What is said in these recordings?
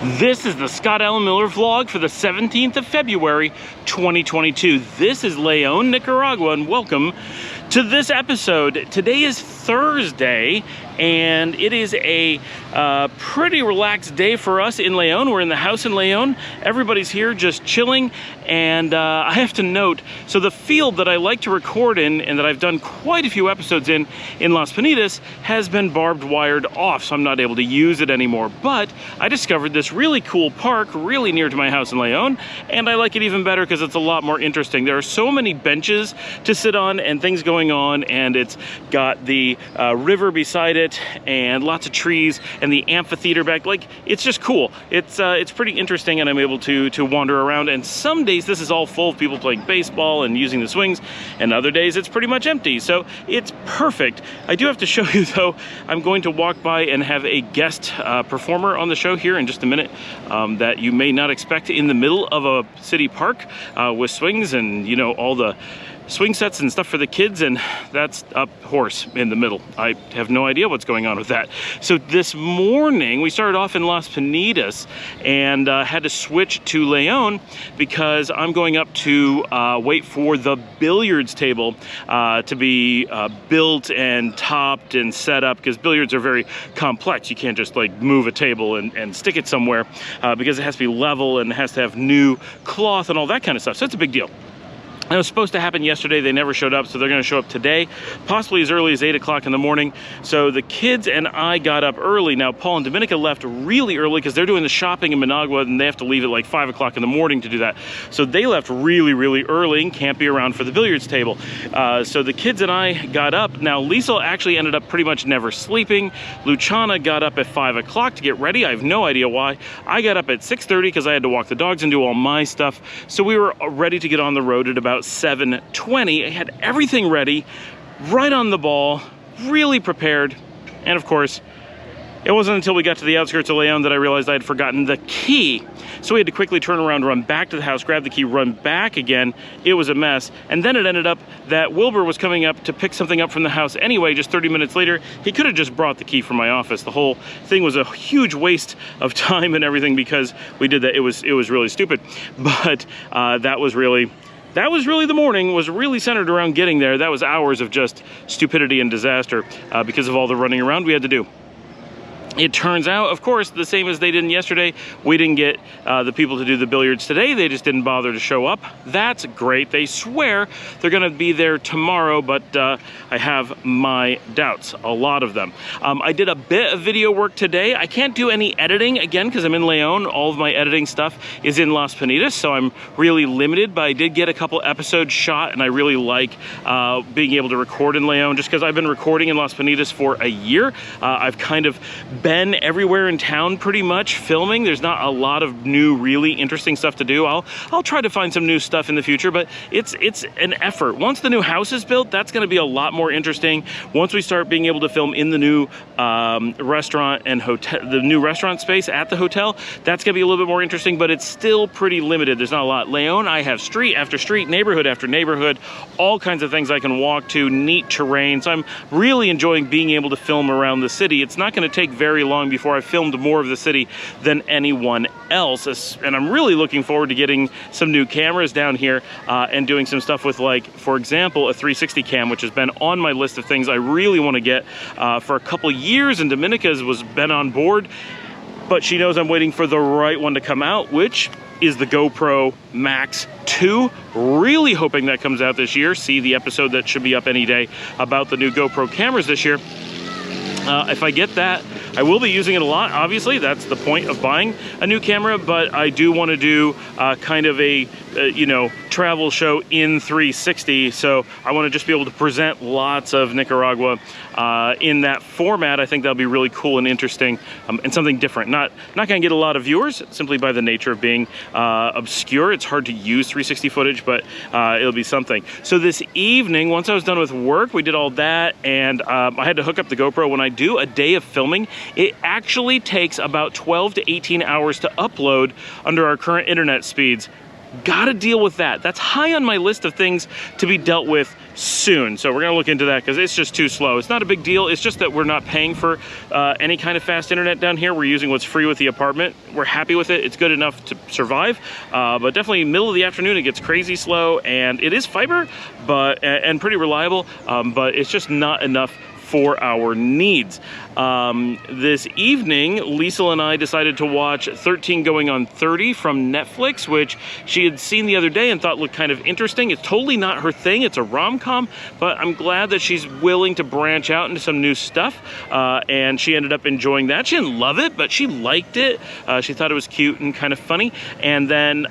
This is the Scott Allen Miller vlog for the 17th of February, 2022. This is Leon, Nicaragua, and welcome to this episode. Today is Thursday, and it is a pretty relaxed day for us in Leon. We're in the house in Leon. Everybody's here just chilling, and I have to note, so the field that I like to record in and that I've done quite a few episodes in Las Piñas has been barbed wired off, so I'm not able to use it anymore. But I discovered this really cool park really near to my house in Leon, and I like it even better because it's a lot more interesting. There are so many benches to sit on and things going on, and it's got the river beside it and lots of trees and the amphitheater back. Like, it's just cool. It's pretty interesting, and I'm able to wander around. And some days this is all full of people playing baseball and using the swings, and other days it's pretty much empty. So it's perfect. I do have to show you though, I'm going to walk by and have a guest performer on the show here in just a minute that you may not expect in the middle of a city park with swings and, you know, all the swing sets and stuff for the kids, and that's a horse in the middle. I have no idea what's going on with that. So this morning we started off in Las Piñas and had to switch to Leon because I'm going up to wait for the billiards table to be built and topped and set up, because billiards are very complex. You can't just like move a table and stick it somewhere because it has to be level and it has to have new cloth and all that kind of stuff. So it's a big deal. It was supposed to happen yesterday. They never showed up, so they're going to show up today, possibly as early as 8 o'clock in the morning. So the kids and I got up early. Now, Paul and Dominica left really early because they're doing the shopping in Managua, and they have to leave at like 5 o'clock in the morning to do that. So they left really, really early and can't be around for the billiards table. So the kids and I got up. Now, Liesl actually ended up pretty much never sleeping. Luciana got up at 5 o'clock to get ready. I have no idea why. I got up at 6:30 because I had to walk the dogs and do all my stuff. So we were ready to get on the road at about 7:20. I had everything ready, right on the ball, really prepared. And of course, it wasn't until we got to the outskirts of Leon that I realized I had forgotten the key. So we had to quickly turn around, run back to the house, grab the key, run back again. It was a mess. And then it ended up that Wilbur was coming up to pick something up from the house anyway, just 30 minutes later. He could have just brought the key from my office. The whole thing was a huge waste of time and everything because we did that. It was really stupid. But that was really the morning, was really centered around getting there. That was hours of just stupidity and disaster because of all the running around we had to do. It turns out, of course, the same as they did yesterday, we didn't get the people to do the billiards today. They just didn't bother to show up. That's great. They swear they're going to be there tomorrow, but I have my doubts, a lot of them. I did a bit of video work today. I can't do any editing, again, because I'm in Leon. All of my editing stuff is in Las Piñas, so I'm really limited, but I did get a couple episodes shot, and I really like being able to record in Leon, just because I've been recording in Las Piñas for a year. I've kind of been everywhere in town pretty much filming. There's not a lot of new, really interesting stuff to do. I'll try to find some new stuff in the future, but it's an effort. Once the new house is built, that's going to be a lot more interesting. Once we start being able to film in the new restaurant and hotel, the new restaurant space at the hotel, that's going to be a little bit more interesting, but it's still pretty limited. There's not a lot. Leon, I have street after street, neighborhood after neighborhood, all kinds of things I can walk to, neat terrain. So I'm really enjoying being able to film around the city. It's not going to take very long before I've filmed more of the city than anyone else, and I'm really looking forward to getting some new cameras down here and doing some stuff with, like, for example, a 360 cam, which has been on my list of things I really want to get for a couple years, and Dominica's been on board, but she knows I'm waiting for the right one to come out, which is the GoPro Max 2. Really hoping that comes out this year. See the episode that should be up any day about the new GoPro cameras this year. If I get that, I will be using it a lot. Obviously, that's the point of buying a new camera, but I do want to do kind of a, you know, travel show in 360. So I want to just be able to present lots of Nicaragua in that format. I think that'll be really cool and interesting and something different. Not going to get a lot of viewers simply by the nature of being obscure. It's hard to use 360 footage, but it'll be something. So this evening, once I was done with work, we did all that, and I had to hook up the GoPro. When I do a day of filming, it actually takes about 12 to 18 hours to upload under our current internet speeds. Gotta deal with that. That's high on my list of things to be dealt with soon. So we're gonna look into that because it's just too slow. It's not a big deal. It's just that we're not paying for any kind of fast internet down here. We're using what's free with the apartment. We're happy with it. It's good enough to survive, but definitely middle of the afternoon, it gets crazy slow, and it is fiber, but and pretty reliable, but it's just not enough for our needs. This evening, Liesl and I decided to watch 13 Going on 30 from Netflix, which she had seen the other day and thought looked kind of interesting. It's totally not her thing. It's a rom-com, but I'm glad that she's willing to branch out into some new stuff, and she ended up enjoying that. She didn't love it, but she liked it. She thought it was cute and kind of funny. And then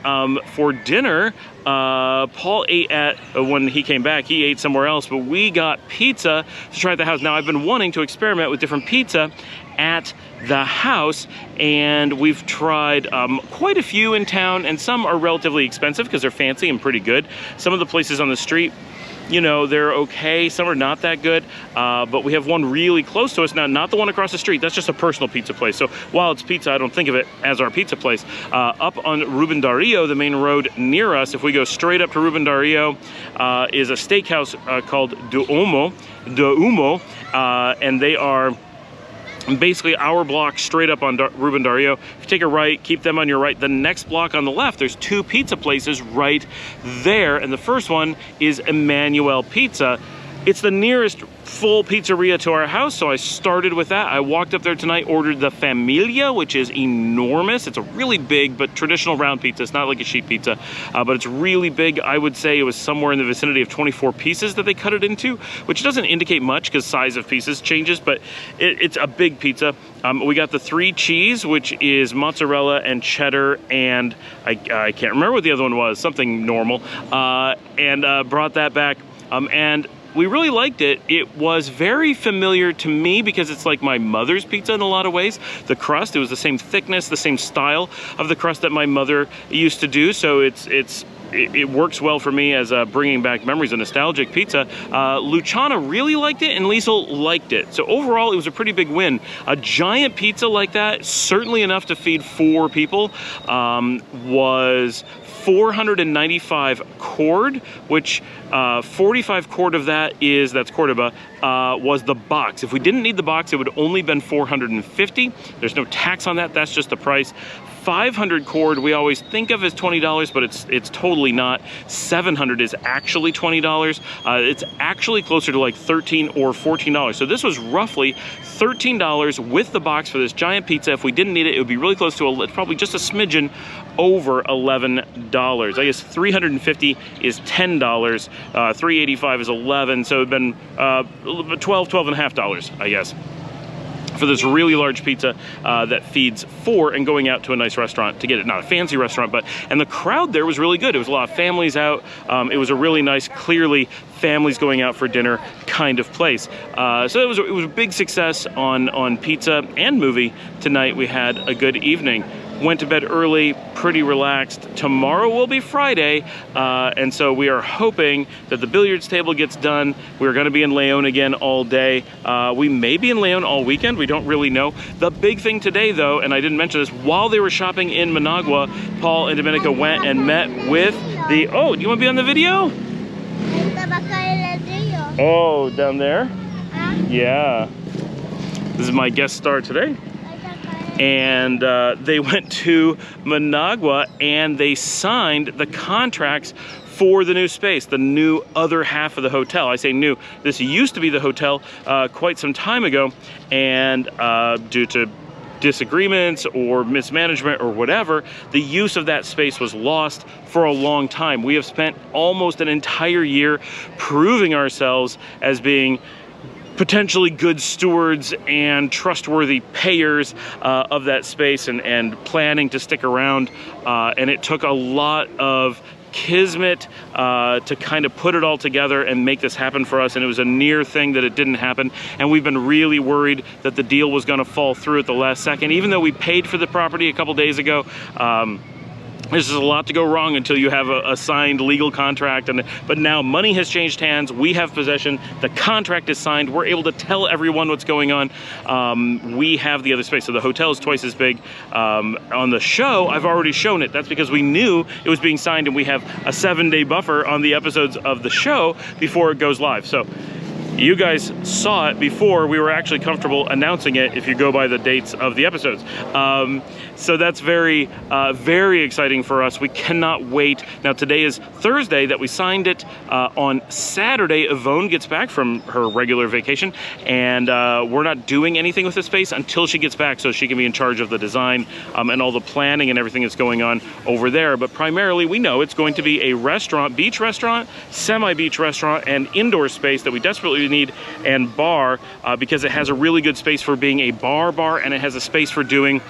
for dinner, Paul ate when he came back, he ate somewhere else, but we got pizza to try at the house. Now, I've been wanting to experiment with different pizza at the house, and we've tried quite a few in town, and some are relatively expensive because they're fancy and pretty good. Some of the places on the street, you know, they're okay. Some are not that good, but we have one really close to us now, not the one across the street. That's just a personal pizza place. So while it's pizza, I don't think of it as our pizza place. Up on Ruben Dario, the main road near us, if we go straight up to Ruben Dario, is a steakhouse called De Umo, and they are basically our block straight up on Ruben Dario. If you take a right, keep them on your right. The next block on the left, there's two pizza places right there, and the first one is Emmanuel Pizza. It's the nearest full pizzeria to our house, so I started with that. I walked up there tonight, ordered the Familia, which is enormous. It's a really big but traditional round pizza. It's not like a sheet pizza, but it's really big. I would say it was somewhere in the vicinity of 24 pieces that they cut it into, which doesn't indicate much because size of pieces changes, but it's a big pizza. We got the 3 cheese, which is mozzarella and cheddar, and I can't remember what the other one was, something normal, and brought that back, and we really liked it. It was very familiar to me because it's like my mother's pizza in a lot of ways. The crust, it was the same thickness, the same style of the crust that my mother used to do. So it works well for me as bringing back memories of nostalgic pizza. Luciana really liked it, and Liesl liked it. So overall, it was a pretty big win. A giant pizza like that, certainly enough to feed 4 people, was 495 cord, which 45 cord of that's Cordoba, was the box. If we didn't need the box, it would only been 450. There's no tax on that. That's just the price. 500 cord we always think of as $20, but it's totally not. 700 is actually $20. It's actually closer to like $13 or $14. So this was roughly $13 with the box for this giant pizza. If we didn't need it, it would be really close to probably just a smidgen over $11. I guess 350 is $10. 385 is 11. So it'd been $12.5, I guess, for this really large pizza that feeds 4 and going out to a nice restaurant to get it. Not a fancy restaurant, and the crowd there was really good. It was a lot of families out. It was a really nice, clearly families going out for dinner kind of place. So it was a big success on pizza and movie tonight. We had a good evening. Went to bed early, pretty relaxed. Tomorrow will be Friday, and so we are hoping that the billiards table gets done. We're gonna be in Leon again all day. We may be in Leon all weekend, we don't really know. The big thing today though, and I didn't mention this, while they were shopping in Managua, Paul and Dominica went and met with the, oh, do you wanna be on the video? Oh, down there? Yeah. This is my guest star today. And they went to Managua and they signed the contracts for the new space, the new other half of the hotel. I say new, this used to be the hotel quite some time ago, and due to disagreements or mismanagement or whatever, the use of that space was lost for a long time. We have spent almost an entire year proving ourselves as being potentially good stewards and trustworthy payers of that space, and planning to stick around, and it took a lot of kismet to kind of put it all together and make this happen for us, and it was a near thing that it didn't happen, and we've been really worried that the deal was going to fall through at the last second, even though we paid for the property a couple days ago. There's just a lot to go wrong until you have a signed legal contract. But now money has changed hands. We have possession. The contract is signed. We're able to tell everyone what's going on. We have the other space. So the hotel is twice as big. On the show, I've already shown it. That's because we knew it was being signed, and we have a 7-day buffer on the episodes of the show before it goes live. So you guys saw it before we were actually comfortable announcing it if you go by the dates of the episodes. So that's very, very exciting for us. We cannot wait. Now today is Thursday that we signed it. On Saturday, Yvonne gets back from her regular vacation, and we're not doing anything with the space until she gets back, so she can be in charge of the design and all the planning and everything that's going on over there. But primarily, we know it's going to be a restaurant, beach restaurant, semi-beach restaurant, and indoor space that we desperately need, and bar, because it has a really good space for being a bar, and it has a space for doing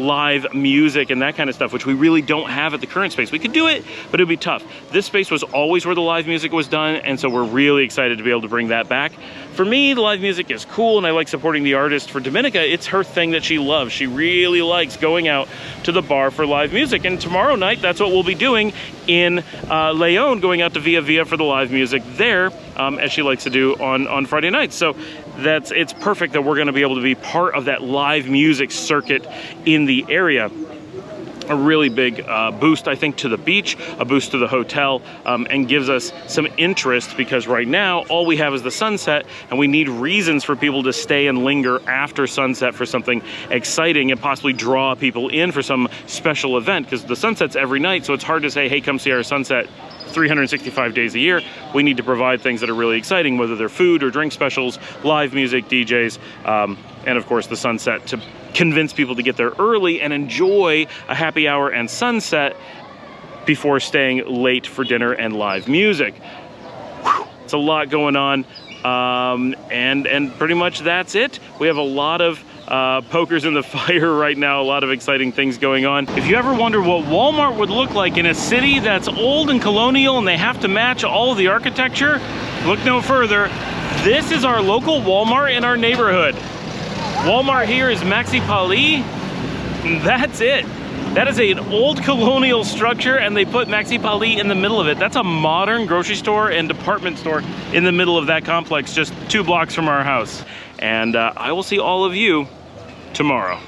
live music and that kind of stuff, which we really don't have at the current space. We could do it, but it'd be tough. This space was always where the live music was done, and so we're really excited to be able to bring that back. For me, the live music is cool, and I like supporting the artist. For Dominica, it's her thing that she loves. She really likes going out to the bar for live music, and tomorrow night, that's what we'll be doing in León, going out to Via Via for the live music there, as she likes to do on Friday nights. So it's perfect that we're going to be able to be part of that live music circuit in the area. A really big boost, I think, to the beach, a boost to the hotel, and gives us some interest, because right now all we have is the sunset, and we need reasons for people to stay and linger after sunset for something exciting and possibly draw people in for some special event, because the sunset's every night, so it's hard to say, hey, come see our sunset 365 days a year. We need to provide things that are really exciting, whether they're food or drink specials, live music, DJs, and of course the sunset, to convince people to get there early and enjoy a happy hour and sunset before staying late for dinner and live music. Whew, it's a lot going on, and pretty much that's it. We have a lot of pokers in the fire right now, a lot of exciting things going on. If you ever wonder what Walmart would look like in a city that's old and colonial and they have to match all of the architecture, look no further. This is our local Walmart in our neighborhood. Walmart here is Maxi Pali, and that's it. That is an old colonial structure, and they put Maxi Pali in the middle of it. That's a modern grocery store and department store in the middle of that complex, just 2 blocks from our house. And I will see all of you tomorrow.